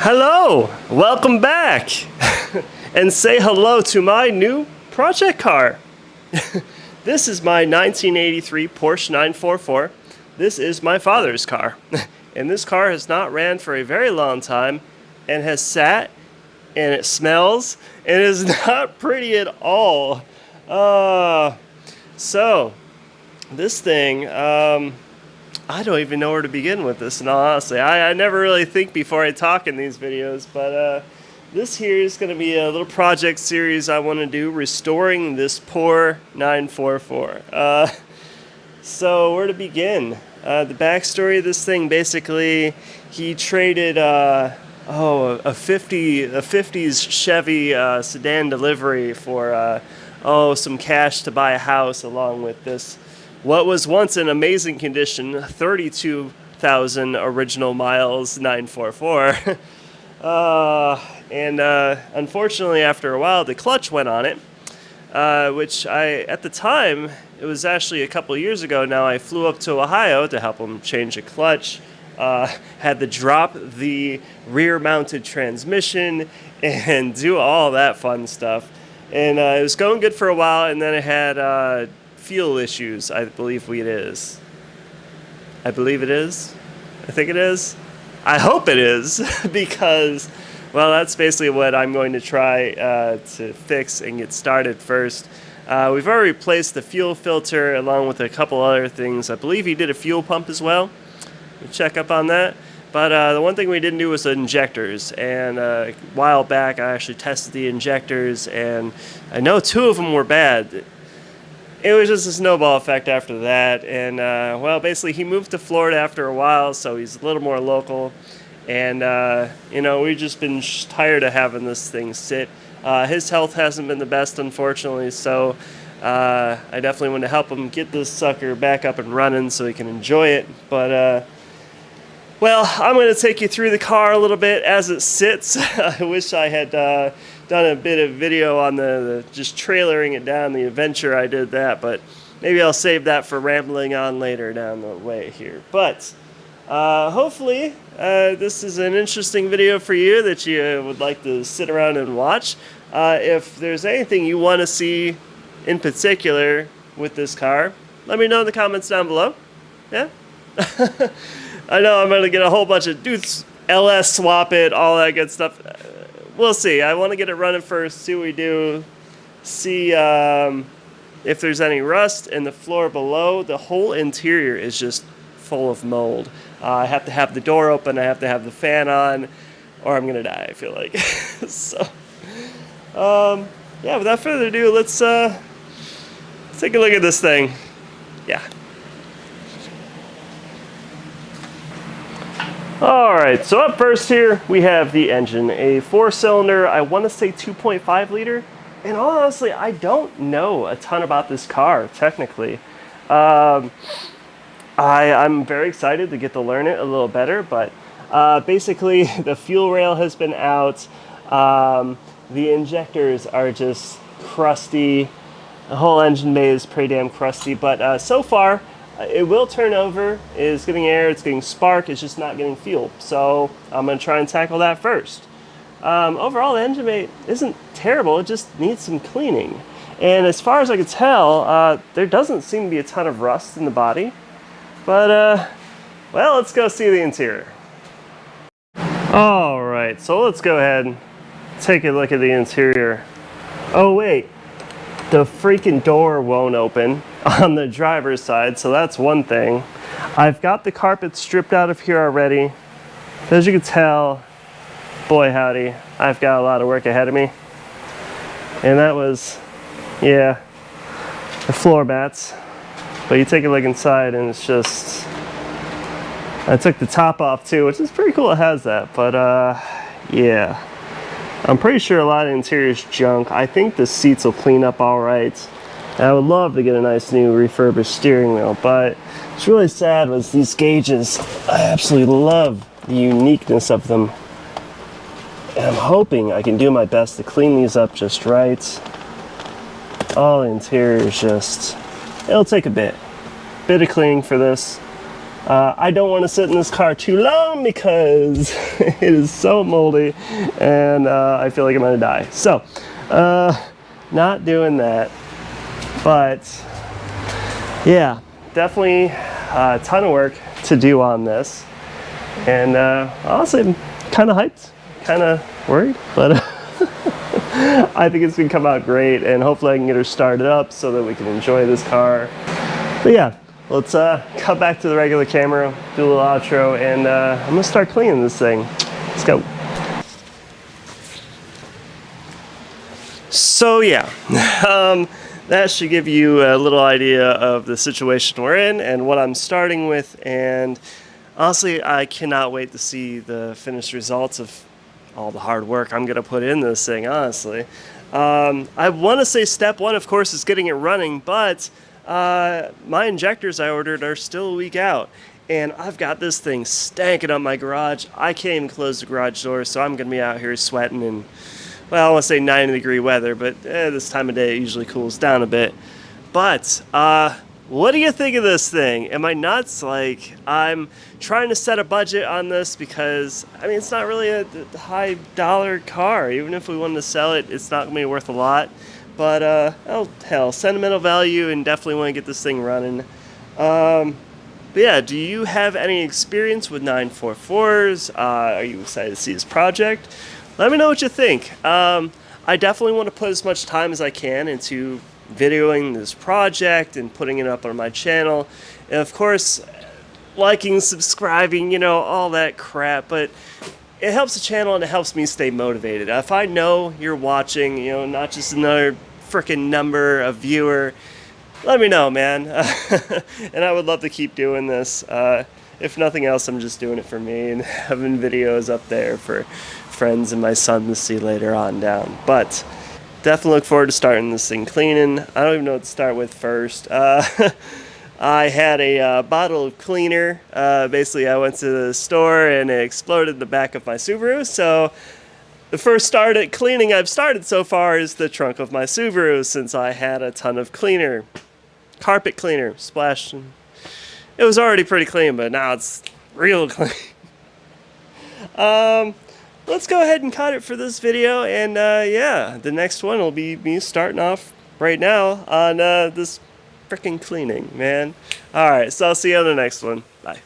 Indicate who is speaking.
Speaker 1: Hello, welcome back, and say hello to my new project car. This is my 1983 Porsche 944. This is my father's car, and this car has not ran for a very long time, and has sat, and it smells, and it is not pretty at all. So this thing, I don't even know where to begin with this, and honestly, I never really think before I talk in these videos, but this here is going to be a little project series I want to do, restoring this poor 944. So where to begin? The backstory of this thing, basically, he traded a 50s Chevy sedan delivery for some cash to buy a house, along with this what was once in amazing condition 32,000 original miles 944. Unfortunately, after a while, the clutch went on it, which at the time, it was actually a couple years ago now, I flew up to Ohio to help him change a clutch. Had to drop the rear-mounted transmission and do all that fun stuff. And it was going good for a while, and then it had fuel issues, I believe it is. I believe it is. I think it is. I hope it is, because, well, that's basically what I'm going to try to fix and get started first. We've already replaced the fuel filter along with a couple other things. I believe he did a fuel pump as well. We'll check up on that. But the one thing we didn't do was the injectors. And a while back, I actually tested the injectors, and I know 2 of them were bad. It was just a snowball effect after that, and well, basically he moved to Florida after a while, so he's a little more local, and we've just been tired of having this thing sit. His health hasn't been the best, unfortunately, so I definitely want to help him get this sucker back up and running so he can enjoy it. But well, I'm going to take you through the car a little bit as it sits. I wish I had done a bit of video on the just trailering it down, the adventure I did that, but maybe I'll save that for rambling on later down the way here. But hopefully this is an interesting video for you that you would like to sit around and watch. If there's anything you want to see in particular with this car, let me know in the comments down below. Yeah? I know I'm going to get a whole bunch of dudes, LS swap it, all that good stuff. We'll see. I want to get it running first, see what we do, see if there's any rust in the floor below. The whole interior is just full of mold. I have to have the door open, I have to have the fan on, or I'm going to die, I feel like. So, yeah, without further ado, let's take a look at this thing. Yeah. Alright, so up first here, we have the engine. A 4-cylinder, I want to say 2.5 liter. And honestly, I don't know a ton about this car, technically. I'm very excited to get to learn it a little better, but basically, the fuel rail has been out. The injectors are just crusty. The whole engine bay is pretty damn crusty, but so far, it will turn over, it's getting air, it's getting spark, it's just not getting fuel. So I'm going to try and tackle that first. Overall, the engine bay isn't terrible, it just needs some cleaning. And as far as I can tell, there doesn't seem to be a ton of rust in the body. But, well, let's go see the interior. Alright, so let's go ahead and take a look at the interior. Oh wait, the freaking door won't open on the driver's side, so that's one thing. I've got the carpet stripped out of here already. As you can tell, boy howdy, I've got a lot of work ahead of me. And that was, yeah, the floor mats. But you take a look inside and it's just, I took the top off too, which is pretty cool it has that, but yeah. I'm pretty sure a lot of the interior is junk. I think the seats will clean up all right. I would love to get a nice new refurbished steering wheel, but it's really sad was these gauges. I absolutely love the uniqueness of them. And I'm hoping I can do my best to clean these up just right. All the interior is just, it'll take a bit of cleaning for this. I don't want to sit in this car too long because it is so moldy and I feel like I'm gonna die. So, not doing that. But yeah, definitely a ton of work to do on this. And honestly, I'm kind of hyped, kind of worried, but I think it's gonna come out great, and hopefully I can get her started up so that we can enjoy this car. But yeah, let's cut back to the regular camera, do a little outro, and I'm gonna start cleaning this thing. Let's go. So yeah, that should give you a little idea of the situation we're in and what I'm starting with. And honestly, I cannot wait to see the finished results of all the hard work I'm going to put in this thing, honestly. I want to say step one, of course, is getting it running, but my injectors I ordered are still a week out. And I've got this thing stanking up my garage. I can't even close the garage door, so I'm going to be out here sweating in, well, I want to say 90-degree weather, but this time of day it usually cools down a bit. But what do you think of this thing? Am I nuts? Like, I'm trying to set a budget on this because, I mean, it's not really a high dollar car. Even if we wanted to sell it, it's not going to be worth a lot. But, oh, hell, sentimental value, and definitely want to get this thing running. But yeah, do you have any experience with 944s? Are you excited to see this project? Let me know what you think. I definitely want to put as much time as I can into videoing this project and putting it up on my channel, and of course liking, subscribing, you know, all that crap. But it helps the channel and it helps me stay motivated. If I know you're watching, you know, not just another freaking number of viewer, let me know, man. And I would love to keep doing this. If nothing else, I'm just doing it for me and having videos up there for friends and my son to see later on down. But definitely look forward to starting this thing cleaning. I don't even know what to start with first. I had a bottle of cleaner. Basically, I went to the store and it exploded in the back of my Subaru. So the first start at cleaning I've started so far is the trunk of my Subaru, since I had a ton of cleaner. Carpet cleaner splashed. It was already pretty clean, but now it's real clean. Let's go ahead and cut it for this video, and yeah, the next one will be me starting off right now on this freaking cleaning, man. Alright, so I'll see you on the next one. Bye.